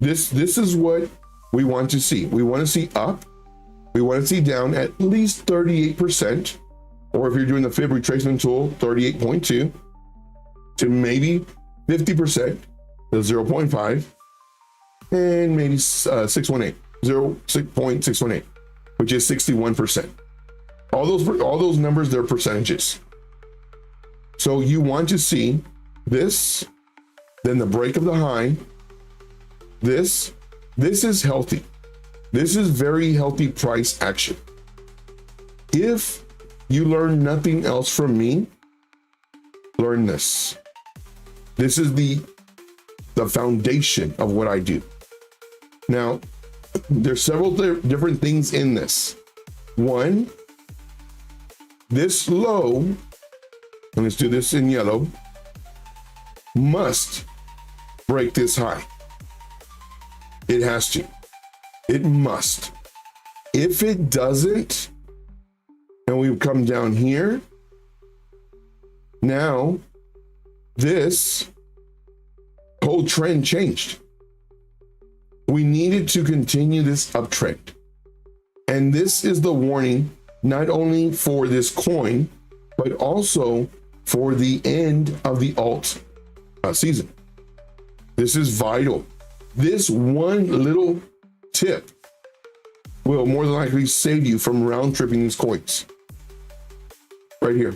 This is what we want to see. We want to see up. We want to see down at least 38%, or if you're doing the fib retracement tool, 38.2 to maybe 50%, the 0.5. and maybe 618, 0.618, which is 61%. All those numbers, they're percentages. So you want to see this, then the break of the high. This is healthy. This is very healthy price action. If you learn nothing else from me, learn this. This is the foundation of what I do. Now, there's several different things in this. One, this low, and let's do this in yellow, must break this high. It has to. It must. If it doesn't, and we come down here, now this whole trend changed. We needed to continue this uptrend. And this is the warning, not only for this coin, but also for the end of the alt season. This is vital. This one little tip will more than likely save you from round tripping these coins. Right here.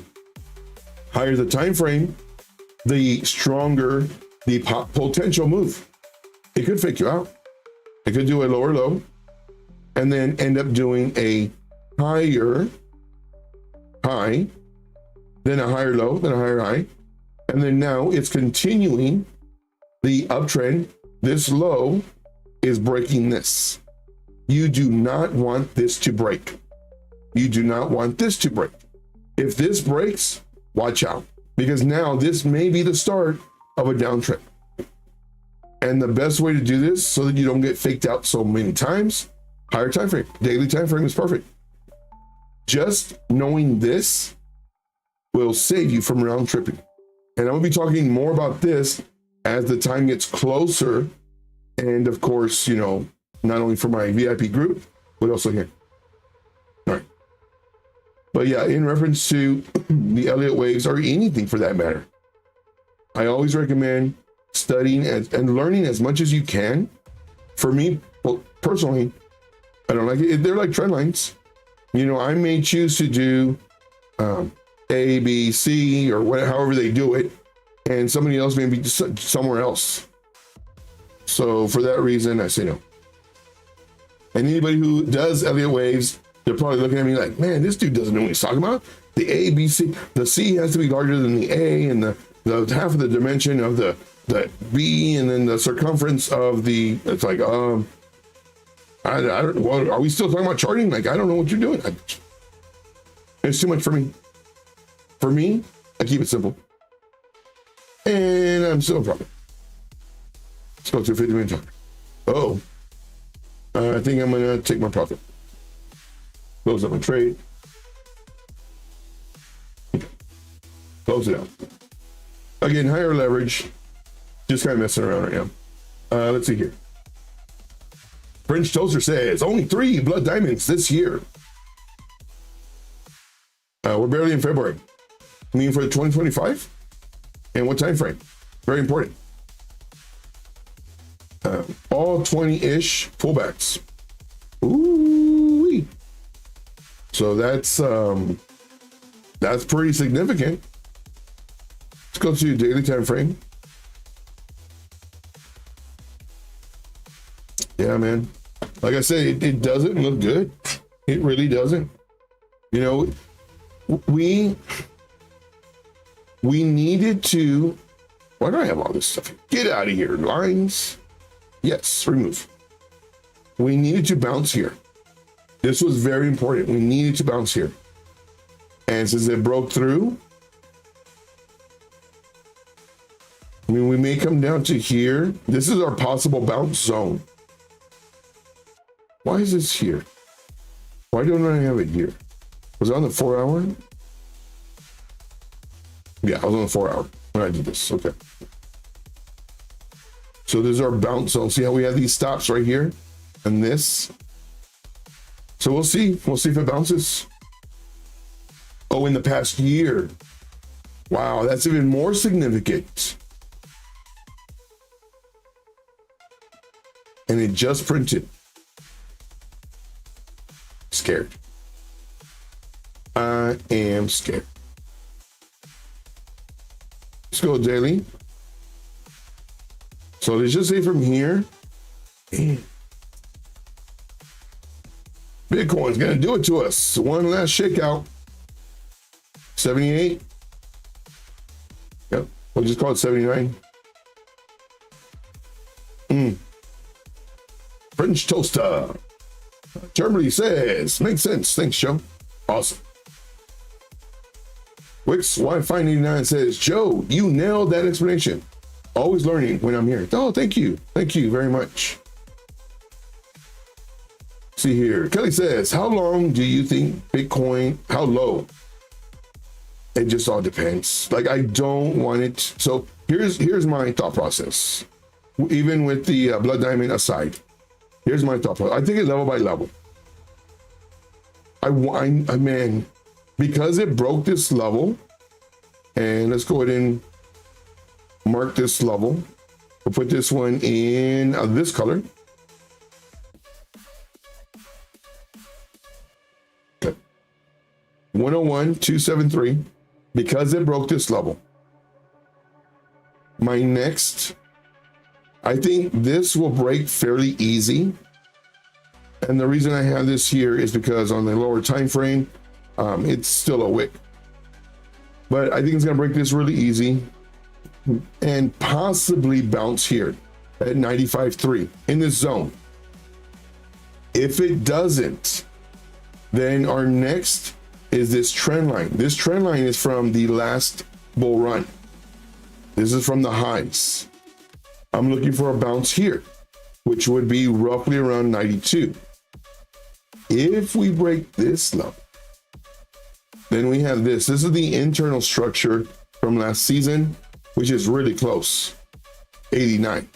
Higher the time frame, the stronger the potential move. It could fake you out. It could do a lower low and then end up doing a higher high, then a higher low, then a higher high. And then now it's continuing the uptrend. This low is breaking this. You do not want this to break. You do not want this to break. If this breaks, watch out, because now this may be the start of a downtrend. And the best way to do this so that you don't get faked out so many times, higher time frame. Daily time frame is perfect. Just knowing this will save you from round tripping. And I'm gonna be talking more about this as the time gets closer. And of course, you know, not only for my VIP group, but also here. All right. But yeah, in reference to the Elliott waves or anything for that matter, I always recommend studying and learning as much as you can. For me, well, personally, I don't like it. They're like trend lines. You know, I may choose to do A, B, C, or whatever, however they do it, and somebody else may be somewhere else. So for that reason, I say no. And anybody who does Elliott waves, they're probably looking at me like, man, this dude doesn't know what he's talking about. The A, B, C, the C has to be larger than the A, and the half of the dimension of the B, and then the circumference of the, it's like, I don't, well, are we still talking about charting? Like, I don't know what you're doing. It's too much for me. For me, I keep it simple. And I'm still in profit. Let's go to a 50-minute chart. Oh, I think I'm gonna take my profit. Close up my trade. Close it out. Again, higher leverage. Just kind of messing around right now. Let's see here. French Toaster says only 3 blood diamonds this year. We're barely in February. I mean, for 2025? And what time frame? Very important. All 20-ish pullbacks. Ooh-wee. So that's pretty significant. Let's go to daily time frame. Yeah, man. Like I said, it doesn't look good. It really doesn't. You know, we needed to, why do I have all this stuff? Get out of here, lines. Yes, remove. We needed to bounce here. This was very important. We needed to bounce here. And since it broke through, I mean, we may come down to here. This is our possible bounce zone. Why is this here? Why don't I have it here? Was it on the 4 hour? Yeah, I was on the 4 hour when I did this. Okay. So there's our bounce zone. See how we have these stops right here and this. So we'll see. We'll see if it bounces. Oh, in the past year. Wow, that's even more significant. And and it just printed. Scared. I am scared. Let's go daily. So let's just say from here, Bitcoin's gonna do it to us. One last shakeout. 78. Yep, we'll just call it 79. French toaster. Germany says, makes sense. Thanks, Joe. Awesome. Wix Wi-Fi 89 says, Joe, you nailed that explanation. Always learning when I'm here. Oh, thank you. Thank you very much. See here. Kelly says, how long do you think Bitcoin, how low? It just all depends. Like, I don't want it. So here's my thought process. Even with the blood diamond aside, here's my thought process. I think it level by level. I man, because it broke this level, and let's go ahead and mark this level. We'll put this one in this color. Okay. 101,273, because it broke this level. My next, I think this will break fairly easy. And the reason I have this here is because on the lower time frame, it's still a wick. But I think it's gonna break this really easy and possibly bounce here at 95.3 in this zone. If it doesn't, then our next is this trend line. This trend line is from the last bull run. This is from the highs. I'm looking for a bounce here, which would be roughly around 92. If we break this level, then we have this. This is the internal structure from last season, which is really close, 89.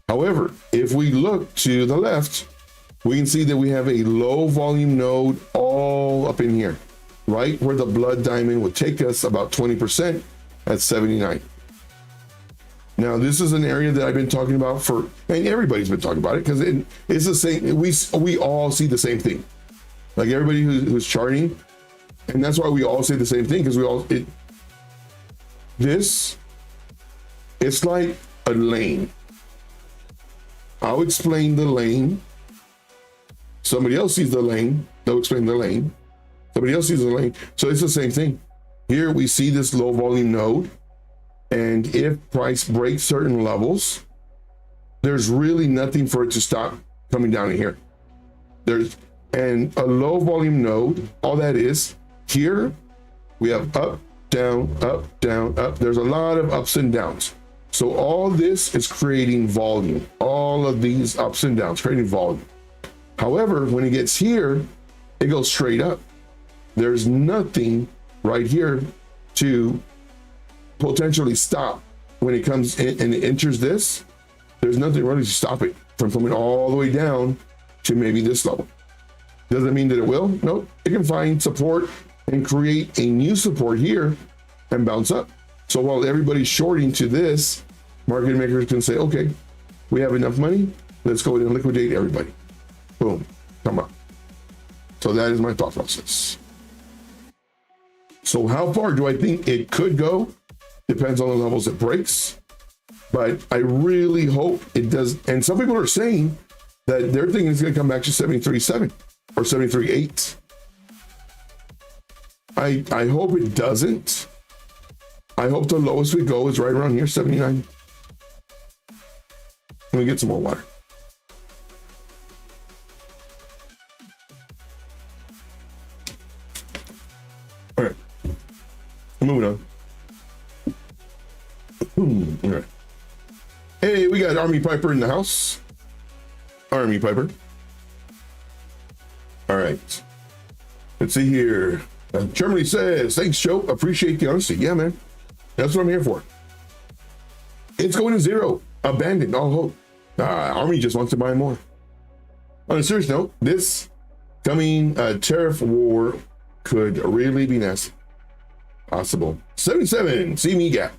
However, if we look to the left, we can see that we have a low volume node all up in here, right where the blood diamond would take us, about 20% at 79. Now, this is an area that I've been talking about and everybody's been talking about it because it's the same. We all see the same thing. Like everybody who's charting, and that's why we all say the same thing, because it's like a lane. I'll explain the lane. Somebody else sees the lane. They'll explain the lane. Somebody else sees the lane. So it's the same thing. Here we see this low volume node. And if price breaks certain levels, there's really nothing for it to stop coming down in here. And a low volume node, all that is, here we have up, down, up, down, up. There's a lot of ups and downs. So all this is creating volume. All of these ups and downs creating volume. However, when it gets here, it goes straight up. There's nothing right here to potentially stop when it comes in and it enters this. There's nothing really to stop it from coming all the way down to maybe this level. Does it mean that it will? No, it can find support and create a new support here and bounce up. So while everybody's shorting to this, market makers can say, okay, we have enough money, let's go ahead and liquidate everybody. Boom, come on. So that is my thought process. So how far do I think it could go? Depends on the levels it breaks, but I really hope it does. And some people are saying that they're thinking it's going to come back to 73.7 or 73.8. I hope it doesn't. I hope the lowest we go is right around here, 79. Let me get some more water. All right, moving on. All right. Hey, we got Army Piper in the house. Army Piper. All right. Let's see here. Germany says, thanks, Joe. Appreciate the honesty. Yeah, man. That's what I'm here for. It's going to zero. Abandoned all hope. Army just wants to buy more. On a serious note, this coming tariff war could really be nasty. Possible. 77. See me gap.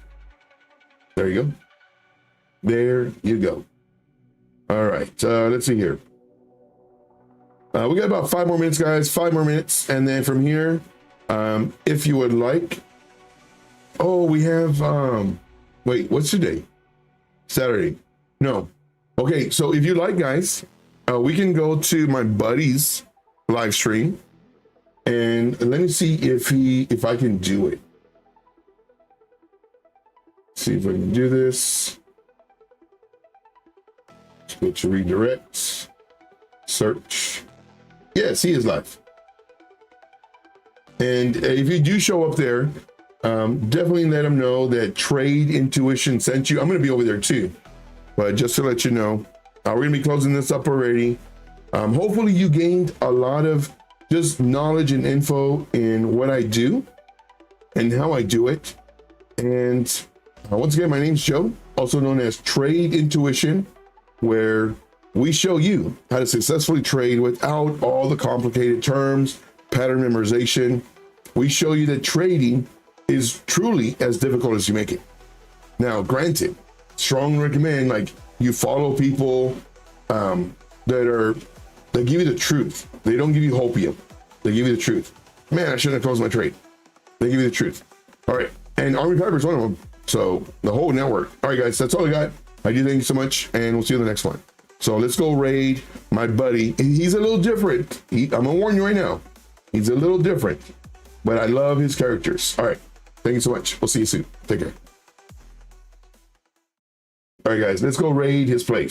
There you go. There you go. All right, let's see here. We got about 5 more minutes, guys. 5 more minutes, and then from here, if you would like. Oh, we have. Wait, what's today? Saturday. No. Okay, so if you like, guys, we can go to my buddy's live stream, and let me see if I can do it. See if I can do this. Let's go to redirect, search. Yes, he is live. And if you do show up there, definitely let him know that Trade Intuition sent you. I'm going to be over there too, but just to let you know, we're going to be closing this up already. Hopefully you gained a lot of just knowledge and info in what I do and how I do it. And once again, my name's Joe, also known as Trade Intuition, where we show you how to successfully trade without all the complicated terms, pattern memorization. We show you that trading is truly as difficult as you make it. Now, granted, strongly recommend like you follow people that give you the truth. They don't give you hopium. They give you the truth. Man, I shouldn't have closed my trade. They give you the truth. All right, and Army Piper is one of them. So the whole network. All right, guys, that's all I got. I do thank you so much, and we'll see you in the next one. So let's go raid my buddy. He's a little different. I'm gonna warn you right now. He's a little different, but I love his characters. All right, thank you so much. We'll see you soon. Take care. All right, guys, let's go raid his place.